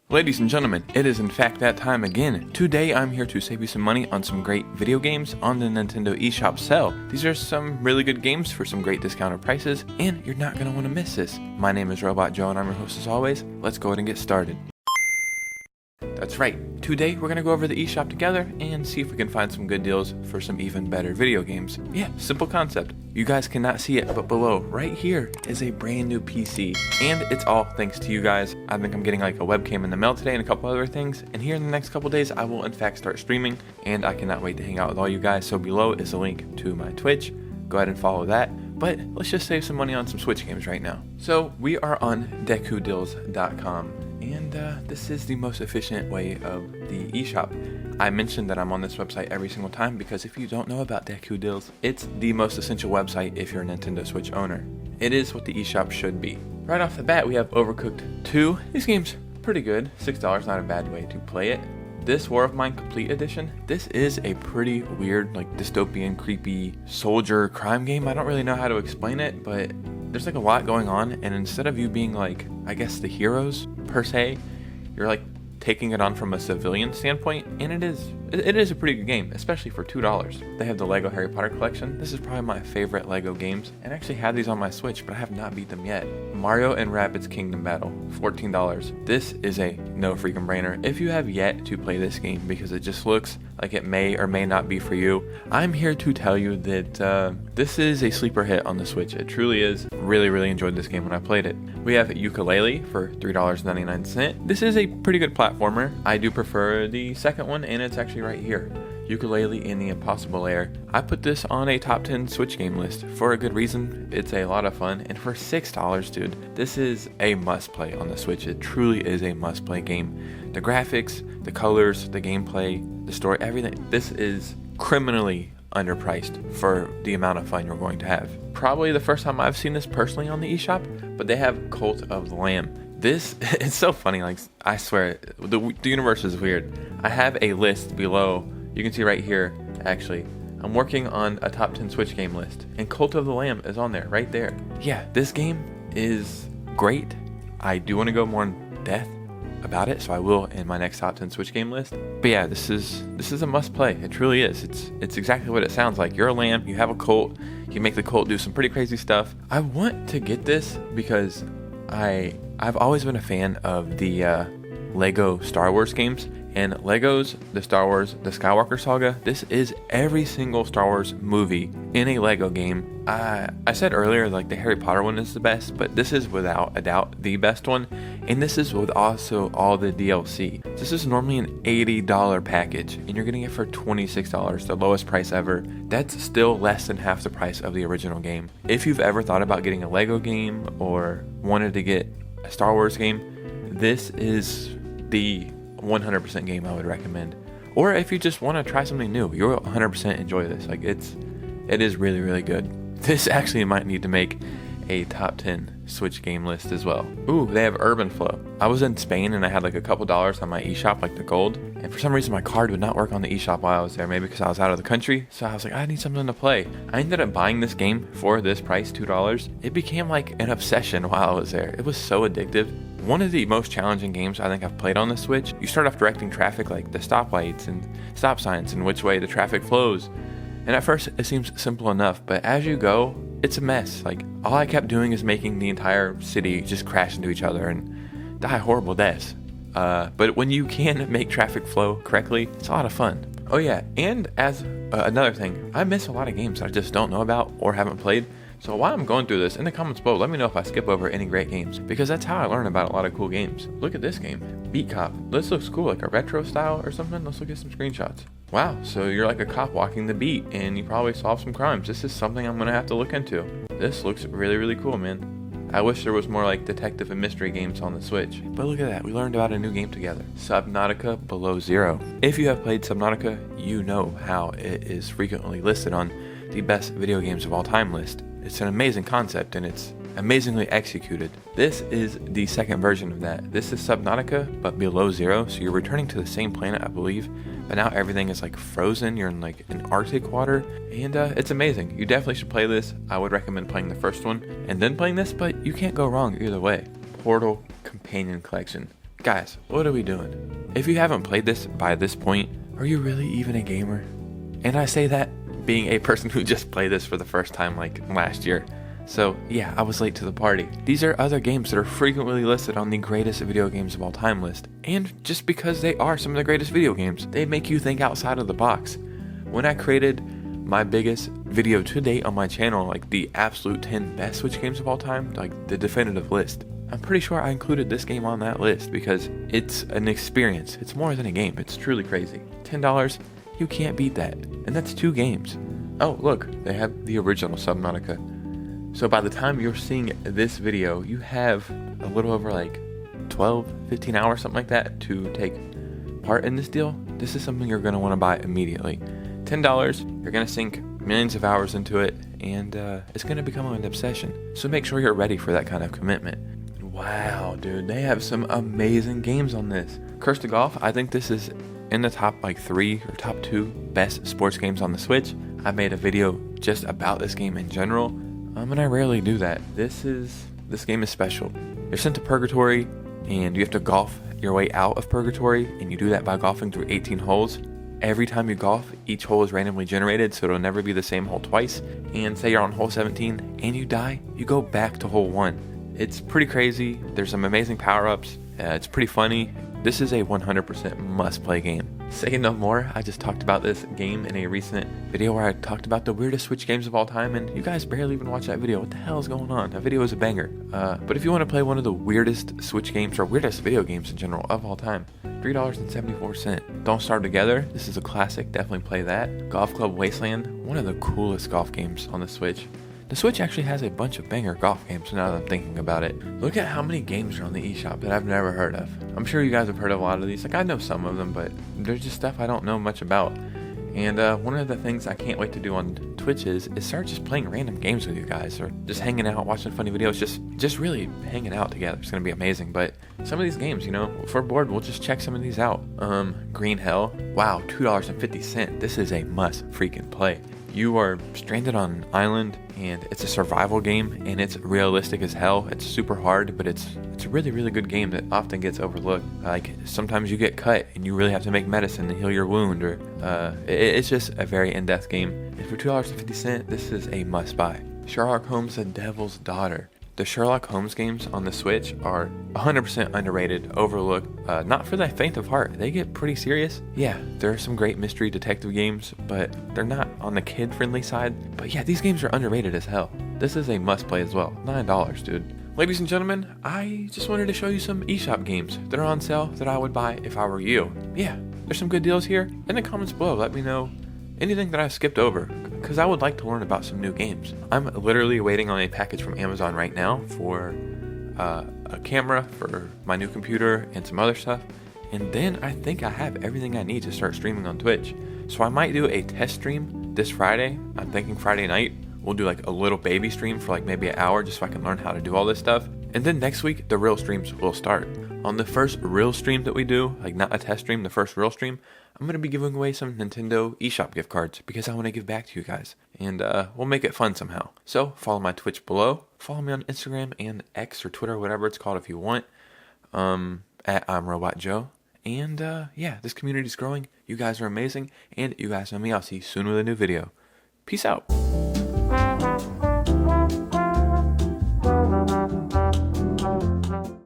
Ladies and gentlemen, it is in fact that time again. Today I'm here to save you some money on some great video games on the Nintendo Eshop sale. These are some really good games for some great discounted prices, and you're not going to want to miss this. My name is Robot Joe and I'm your host as always. Let's go ahead and get started. That's right, today we're going to go over the eShop together and see if we can find some good deals for some even better video games. Yeah, simple concept. You guys cannot see it, but below, right here, is a brand new PC. And it's all thanks to you guys. I think I'm getting like a webcam in the mail today and a couple other things. And here in the next couple days, I will in fact start streaming. And I cannot wait to hang out with all you guys. So below is a link to my Twitch. Go ahead and follow that. But let's just save some money on some Switch games right now. So we are on DekuDeals.com. And this is the most efficient way of the eShop. I mentioned that I'm on this website every single time because if you don't know about Deku Deals, it's the most essential website if you're a Nintendo Switch owner. It is what the eShop should be. Right off the bat, we have Overcooked 2. This game's pretty good. $6, not a bad way to play it. This War of Mine Complete Edition, this is a pretty weird, like dystopian, creepy soldier crime game. I don't really know how to explain it, but there's like a lot going on, and instead of you being like, I guess the heroes per se, you're like taking it on from a civilian standpoint, and it is a pretty good game, especially for $2. They have the Lego Harry Potter collection. This is probably my favorite Lego games, and I actually have these on my Switch, but I have not beat them yet. Mario and Rabbids Kingdom Battle, $14. This is a no freaking brainer if you have yet to play this game because it just looks like it may or may not be for you. I'm here to tell you that this is a sleeper hit on the Switch. It truly is. Really enjoyed this game when I played it. We have Yooka-Laylee for $3.99. This is a pretty good platformer. I do prefer the second one, and it's actually right here. Yooka-Laylee in the Impossible Lair. I put this on a top 10 Switch game list for a good reason. It's a lot of fun, and for $6, dude, this is a must play on the Switch. It truly is a must play game. The graphics, the colors, the gameplay, the story, everything. This is criminally underpriced for the amount of fun you're going to have. Probably the first time I've seen this personally on the eShop, but they have Cult of the Lamb. This, it's so funny, like, I swear, the universe is weird. I have a list below. You can see right here, actually, I'm working on a top 10 Switch game list, and Cult of the Lamb is on there, right there. Yeah, this game is great. I do want to go more in depth about it, so I will in my next top 10 Switch game list. But yeah, this is a must play. It truly is. It's exactly what it sounds like. You're a lamb, you have a cult, you make the cult do some pretty crazy stuff. I want to get this because I've always been a fan of the Lego Star Wars games. And Legos, the Star Wars, the Skywalker Saga, this is every single Star Wars movie in a Lego game. I said earlier, like, the Harry Potter one is the best, but this is without a doubt the best one. And this is with also all the DLC. This is normally an $80 package, and you're getting it for $26, the lowest price ever. That's still less than half the price of the original game. If you've ever thought about getting a Lego game or wanted to get a Star Wars game, this is the 100% game I would recommend. Or if you just want to try something new, you'll 100% enjoy this. Like, it is really good. This actually might need to make a top 10 Switch game list as well. Ooh, they have Urban Flow. I was in Spain and I had like a couple dollars on my eShop, like the gold, and for some reason my card would not work on the eShop while I was there, maybe because I was out of the country. So I was like, I need something to play. I ended up buying this game for this price, $2. It became like an obsession while I was there. It was so addictive. One of the most challenging games I think I've played on the Switch. You start off directing traffic, like the stoplights and stop signs and which way the traffic flows. And at first it seems simple enough, but as you go, it's a mess. Like, all I kept doing is making the entire city just crash into each other and die horrible deaths. But when you can make traffic flow correctly, it's a lot of fun. Oh yeah, and as another thing, I miss a lot of games I just don't know about or haven't played. So while I'm going through this, in the comments below, let me know if I skip over any great games, because that's how I learn about a lot of cool games. Look at this game, Beat Cop. This looks cool, like a retro style or something. Let's look at some screenshots. Wow, so you're like a cop walking the beat, and you probably solve some crimes. This is something I'm gonna have to look into. This looks really cool, man. I wish there was more like detective and mystery games on the Switch. But look at that, we learned about a new game together. Subnautica Below Zero. If you have played Subnautica, you know how it is frequently listed on the best video games of all time list. It's an amazing concept and it's amazingly executed. This is the second version of that. This is Subnautica, but below zero, so you're returning to the same planet, I believe, but now everything is like frozen. You're in like an Arctic water, and it's amazing. You definitely should play this. I would recommend playing the first one and then playing this, but you can't go wrong either way. Portal Companion Collection. Guys, what are we doing? If you haven't played this by this point, are you really even a gamer? And I say that being a person who just played this for the first time like last year. So yeah, I was late to the party. These are other games that are frequently listed on the greatest video games of all time list. And just because they are some of the greatest video games, they make you think outside of the box. When I created my biggest video to date on my channel, like the absolute 10 best Switch games of all time, like the definitive list, I'm pretty sure I included this game on that list because it's an experience. It's more than a game. It's truly crazy. $10, you can't beat that. And that's 2 games. Oh, look, they have the original Subnautica. So by the time you're seeing this video, you have a little over like 12, 15 hours, something like that, to take part in this deal. This is something you're going to want to buy immediately. $10, you're going to sink millions of hours into it, and it's going to become an obsession. So make sure you're ready for that kind of commitment. Wow, dude, they have some amazing games on this. Curse to Golf, I think this is in the top like 3 or top 2 best sports games on the Switch. I made a video just about this game in general, and I rarely do that. This game is special. You're sent to Purgatory, and you have to golf your way out of Purgatory, and you do that by golfing through 18 holes. Every time you golf, each hole is randomly generated, so it'll never be the same hole twice. And say you're on hole 17 and you die, you go back to hole 1. It's pretty crazy. There's some amazing power-ups. It's pretty funny. This is a 100% must-play game. Saying no more, I just talked about this game in a recent video where I talked about the weirdest Switch games of all time, and you guys barely even watched that video. What the hell is going on? That video is a banger. But if you want to play one of the weirdest Switch games, or weirdest video games in general of all time, $3.74. Don't Starve Together, this is a classic, definitely play that. Golf Club Wasteland, one of the coolest golf games on the Switch. The Switch actually has a bunch of banger golf games now that I'm thinking about it. Look at how many games are on the eShop that I've never heard of. I'm sure you guys have heard of a lot of these. Like, I know some of them, but there's just stuff I don't know much about. And one of the things I can't wait to do on Twitch is start just playing random games with you guys, or just hanging out, watching funny videos, just really hanging out together. It's gonna be amazing. But some of these games, you know, if we're bored, we'll just check some of these out. Green Hell, wow, $2.50. This is a must freaking play. You are stranded on an island, and it's a survival game, and it's realistic as hell. It's super hard, but it's a really, really good game that often gets overlooked. Like, sometimes you get cut, and you really have to make medicine to heal your wound, or it's just a very in-depth game. And for $2.50, this is a must-buy. Sherlock Holmes: The Devil's Daughter. The Sherlock Holmes games on the Switch are 100% underrated, overlooked, not for the faint of heart. They get pretty serious. Yeah, there are some great mystery detective games, but they're not on the kid-friendly side. But yeah, these games are underrated as hell. This is a must-play as well. $9, dude. Ladies and gentlemen, I just wanted to show you some eShop games that are on sale that I would buy if I were you. Yeah, there's some good deals here. In the comments below, let me know anything that I skipped over, because I would like to learn about some new games. I'm literally waiting on a package from Amazon right now for a camera for my new computer and some other stuff. And then I think I have everything I need to start streaming on Twitch. So I might do a test stream this Friday. I'm thinking Friday night. We'll do like a little baby stream for like maybe an hour just so I can learn how to do all this stuff. And then next week, the real streams will start. On the first real stream that we do, like not a test stream, the first real stream, I'm going to be giving away some Nintendo eShop gift cards because I want to give back to you guys. And we'll make it fun somehow. So follow my Twitch below. Follow me on Instagram and X or Twitter, whatever it's called if you want. At I'mRobotJoe. And yeah, this community is growing. You guys are amazing. And you guys know me. I'll see you soon with a new video. Peace out.